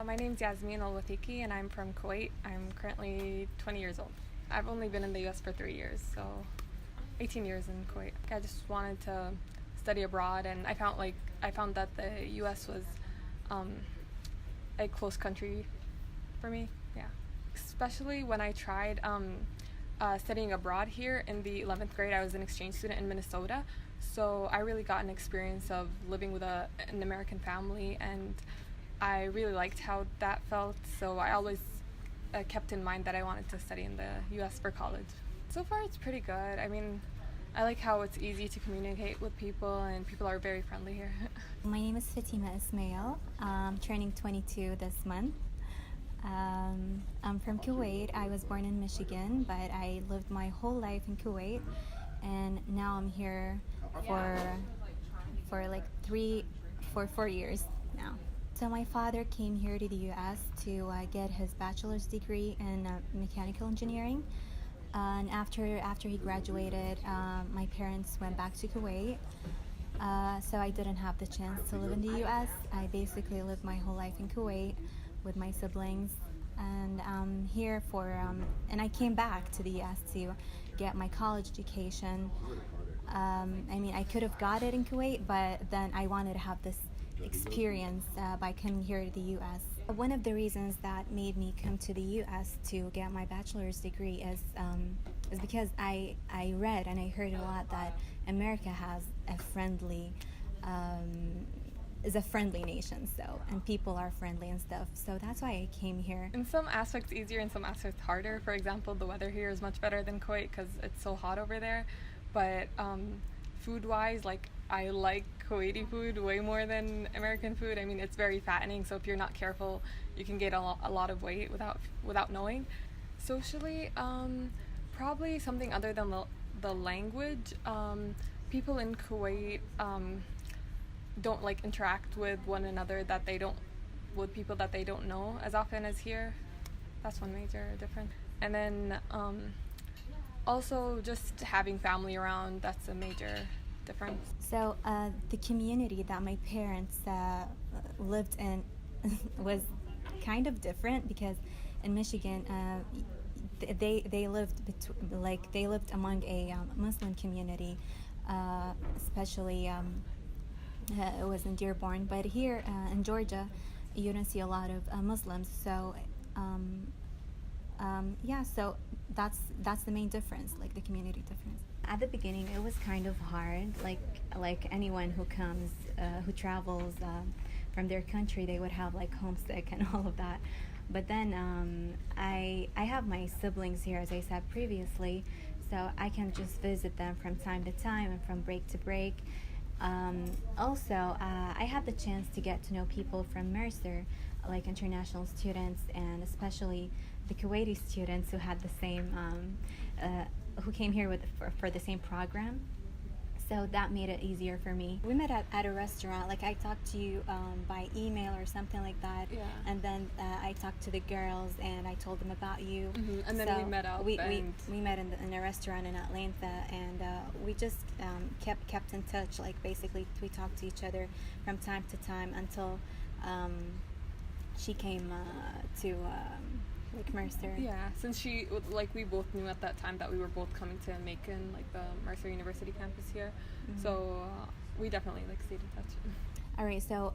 My name's Yasmin Al-Wathiki and I'm from Kuwait. I'm currently 20 years old. I've only been in the US for 3 years, so 18 years in Kuwait. I just wanted to study abroad, and I found that the US was a close country for me. Yeah, especially when I tried studying abroad here in the 11th grade. I was an exchange student in Minnesota, so I really got an experience of living with an American family, and I really liked how that felt. So I always kept in mind that I wanted to study in the US for college. So far, it's pretty good. I mean, I like how it's easy to communicate with people, and people are very friendly here. My name is Fatima Ismail. I'm turning 22 this month. I'm from Kuwait. I was born in Michigan, but I lived my whole life in Kuwait, and now I'm here for like 4 years now. So my father came here to the U.S. to get his bachelor's degree in mechanical engineering. And after he graduated, my parents went back to Kuwait. So I didn't have the chance to live in the U.S. I basically lived my whole life in Kuwait with my siblings, and I'm here and I came back to the U.S. to get my college education. I mean, I could have got it in Kuwait, but then I wanted to have this experience by coming here to the U.S. One of the reasons that made me come to the U.S. to get my bachelor's degree is because I read and I heard a lot that America has is a friendly nation, and people are friendly and stuff. So that's why I came here. In some aspects easier, in some aspects harder. For example, the weather here is much better than Kuwait because it's so hot over there. But food-wise, I like Kuwaiti food way more than American food. I mean, it's very fattening, so if you're not careful, you can gain a lot of weight without knowing. Socially, probably something other than the language. People in Kuwait don't interact with one another with people that they don't know as often as here. That's one major difference. And then also just having family around, that's a major difference. So the community that my parents lived in was kind of different, because in Michigan they lived among a Muslim community, especially it was in Dearborn. But here in Georgia, you don't see a lot of Muslims. So so that's the main difference, the community difference. At the beginning, it was kind of hard. Like anyone who comes, who travels from their country, they would have homesick and all of that. But then I have my siblings here, as I said previously, so I can just visit them from time to time and from break to break. Also, I had the chance to get to know people from Mercer, like international students, and especially the Kuwaiti students who had the same, who came here for the same program. So that made it easier for me. We met at a restaurant. I talked to you by email or something like that. Yeah. And then I talked to the girls and I told them about you. Mm-hmm. And then we met up. We met in a restaurant in Atlanta, and we just kept in touch. Basically, we talked to each other from time to time until she came to Mercer. Yeah, since we both knew at that time that we were both coming to Macon, the Mercer University campus here. Mm-hmm. So we definitely stayed in touch. All right, so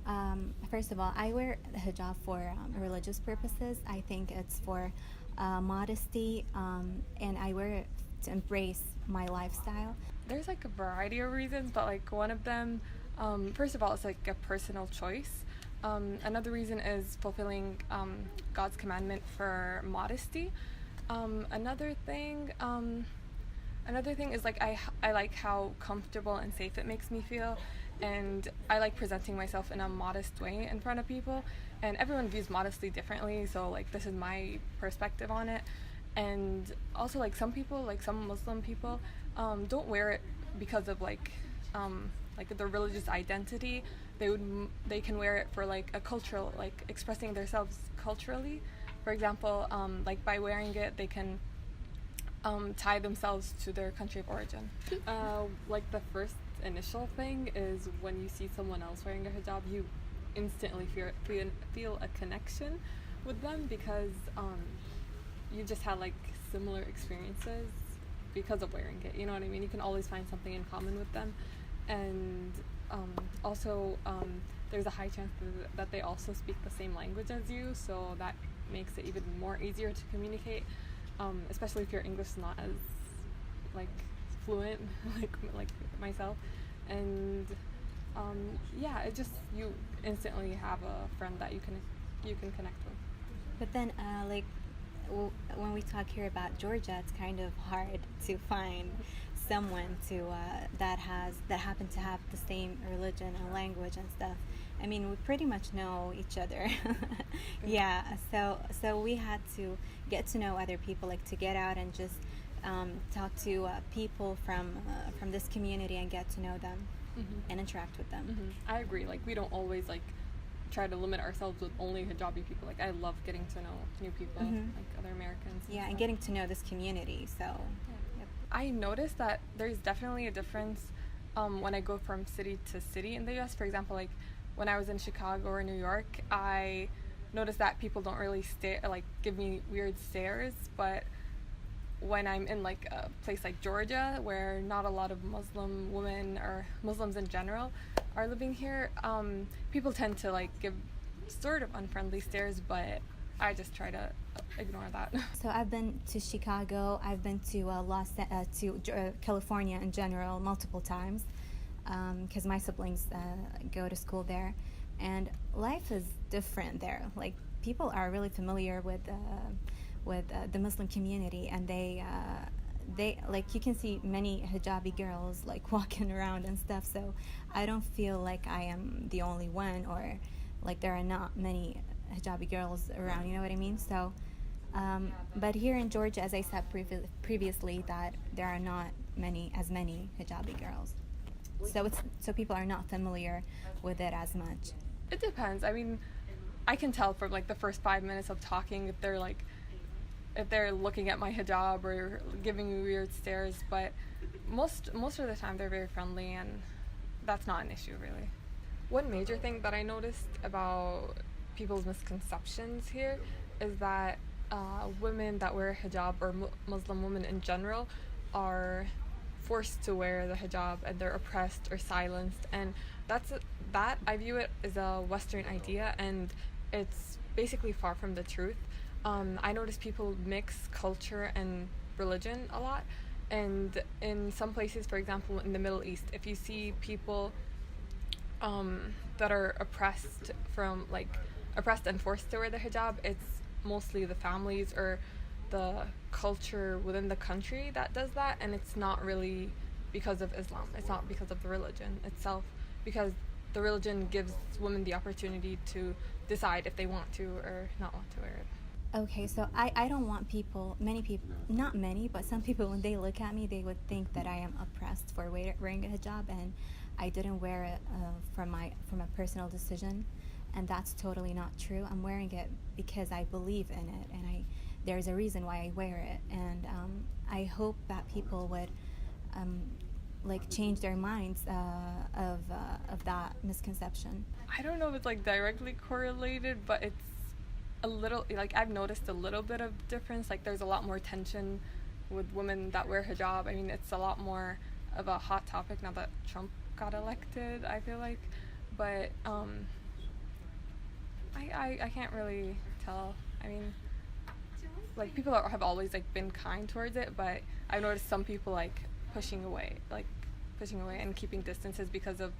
first of all, I wear the hijab for religious purposes. I think it's for modesty, and I wear it to embrace my lifestyle. There's a variety of reasons, but one of them, first of all, it's a personal choice. Another reason is fulfilling God's commandment for modesty. Another thing is I like how comfortable and safe it makes me feel, and I like presenting myself in a modest way in front of people. And everyone views modesty differently, so this is my perspective on it. And also some people, some Muslim people, don't wear it because of their religious identity. They can wear it for a cultural, expressing themselves culturally. For example, by wearing it, they can tie themselves to their country of origin. The first initial thing is when you see someone else wearing a hijab, you instantly feel a connection with them because you just had like similar experiences because of wearing it. You know what I mean? You can always find something in common with them, and also there's a high chance that they also speak the same language as you, so that makes it even more easier to communicate, especially if your English is not as like fluent like myself. And yeah, it just, you instantly have a friend that you can connect with. But then, when we talk here about Georgia, it's kind of hard to find someone to that happen to have the same religion and language and stuff. I mean, we pretty much know each other. Yeah. So we had to get to know other people, like to get out and just talk to people from this community and get to know them and interact with them. I agree. Like, we don't always like try to limit ourselves with only hijabi people. Like, I love getting to know new people, like other Americans. Yeah, and getting to know this community. So, yep. I noticed that there's definitely a difference when I go from city to city in the U.S. For example, like when I was in Chicago or New York, I noticed that people don't really give me weird stares. But when I'm in like a place like Georgia, where not a lot of Muslim women or Muslims in general are living here, people tend to like give sort of unfriendly stares, but I just try to ignore that. So I've been to Chicago, I've been to California in general multiple times, because my siblings go to school there, and life is different there. Like, people are really familiar with the Muslim community, and they like, you can see many hijabi girls like walking around and stuff, so I don't feel like I am the only one, or like there are not many hijabi girls around, you know what I mean? So but here in Georgia, as I said previously, that there are not as many hijabi girls, so people are not familiar with it as much. It depends. I mean, I can tell from like the first 5 minutes of talking if they're looking at my hijab or giving me weird stares, but most of the time they're very friendly, and that's not an issue really. One major thing that I noticed about people's misconceptions here is that women that wear hijab, or Muslim women in general, are forced to wear the hijab and they're oppressed or silenced, and that I view it as a Western idea, and it's basically far from the truth. I notice people mix culture and religion a lot, and in some places, for example in the Middle East, if you see people that are oppressed and forced to wear the hijab, it's mostly the families or the culture within the country that does that, and it's not really because of Islam. It's not because of the religion itself, because the religion gives women the opportunity to decide if they want to or not want to wear it. Okay, so I don't want many people, not many, but some people, when they look at me, they would think that I am oppressed for wearing a hijab, and I didn't wear it from a personal decision, and that's totally not true. I'm wearing it because I believe in it, and there's a reason why I wear it, and I hope that people would like change their minds of that misconception. I don't know if it's like directly correlated, but it's a little, like, I've noticed a little bit of difference. Like, there's a lot more tension with women that wear hijab. I mean, it's a lot more of a hot topic now that Trump got elected, I feel like. But I can't really tell. I mean, like, people have always like been kind towards it, but I've noticed some people like pushing away and keeping distances because a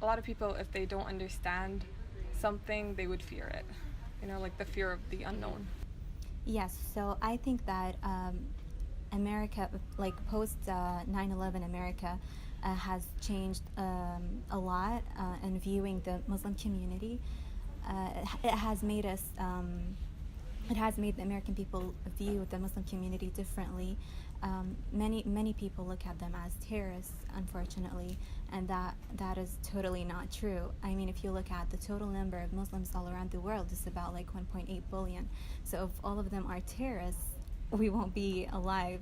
lot of people, if they don't understand something, they would fear it, like the fear of the unknown. Yes, so I think that America, like post 9/11 America, has changed a lot in viewing the Muslim community. It has made the American people view the Muslim community differently. Many people look at them as terrorists, unfortunately, and that is totally not true. I mean, if you look at the total number of Muslims all around the world, it's about like 1.8 billion. So if all of them are terrorists, we won't be alive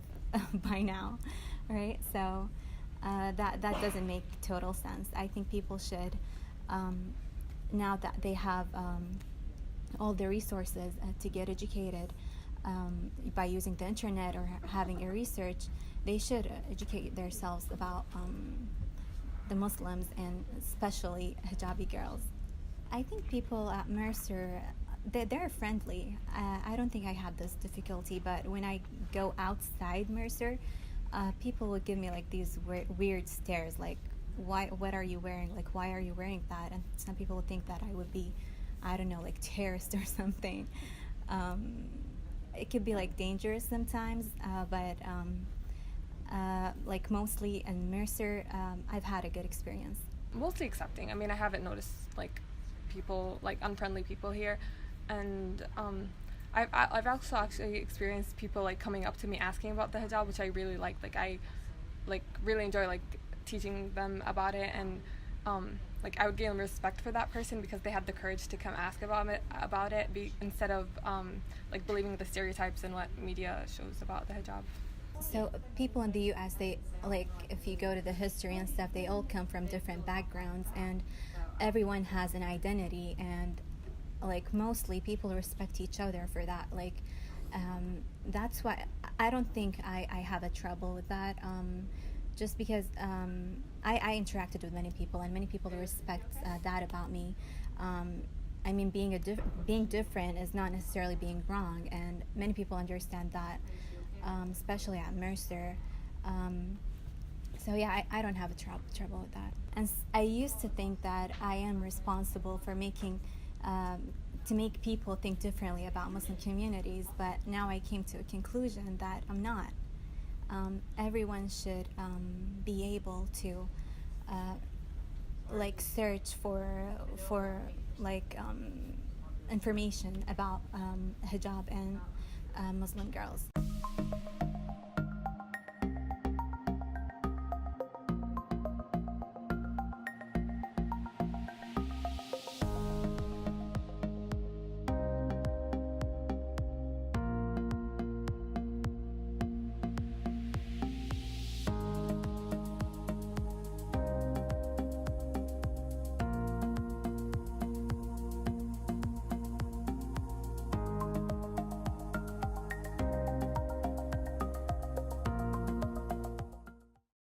by now, right? So that doesn't make total sense. I think people should now that they have all the resources to get educated by using the internet or having a research, they should educate themselves about the Muslims and especially hijabi girls. I think people at Mercer, they're friendly. I don't think I had this difficulty, but when I go outside Mercer, people would give me like these weird stares, like, why? What are you wearing? Like, why are you wearing that? And some people would think that I would be, I don't know, like terrorist or something. It could be like dangerous sometimes, but like mostly in Mercer, I've had a good experience. Mostly accepting. I mean, I haven't noticed like people, like unfriendly people here, and I've also actually experienced people like coming up to me asking about the hijab, which I really like. Like I like really enjoy like teaching them about it, and like I would gain respect for that person because they had the courage to come ask about it instead of like believing the stereotypes and what media shows about the hijab. So people in the U.S., they like, if you go to the history and stuff, they all come from different backgrounds, and everyone has an identity, and like mostly people respect each other for that. Like that's why I don't think I have a trouble with that. Just because I interacted with many people, and many people respect that about me. I mean, being different is not necessarily being wrong, and many people understand that, especially at Mercer. So yeah, I don't have a trouble with that. And I used to think that I am responsible for to make people think differently about Muslim communities, but now I came to a conclusion that I'm not. Everyone should be able to like search for like information about hijab and Muslim girls.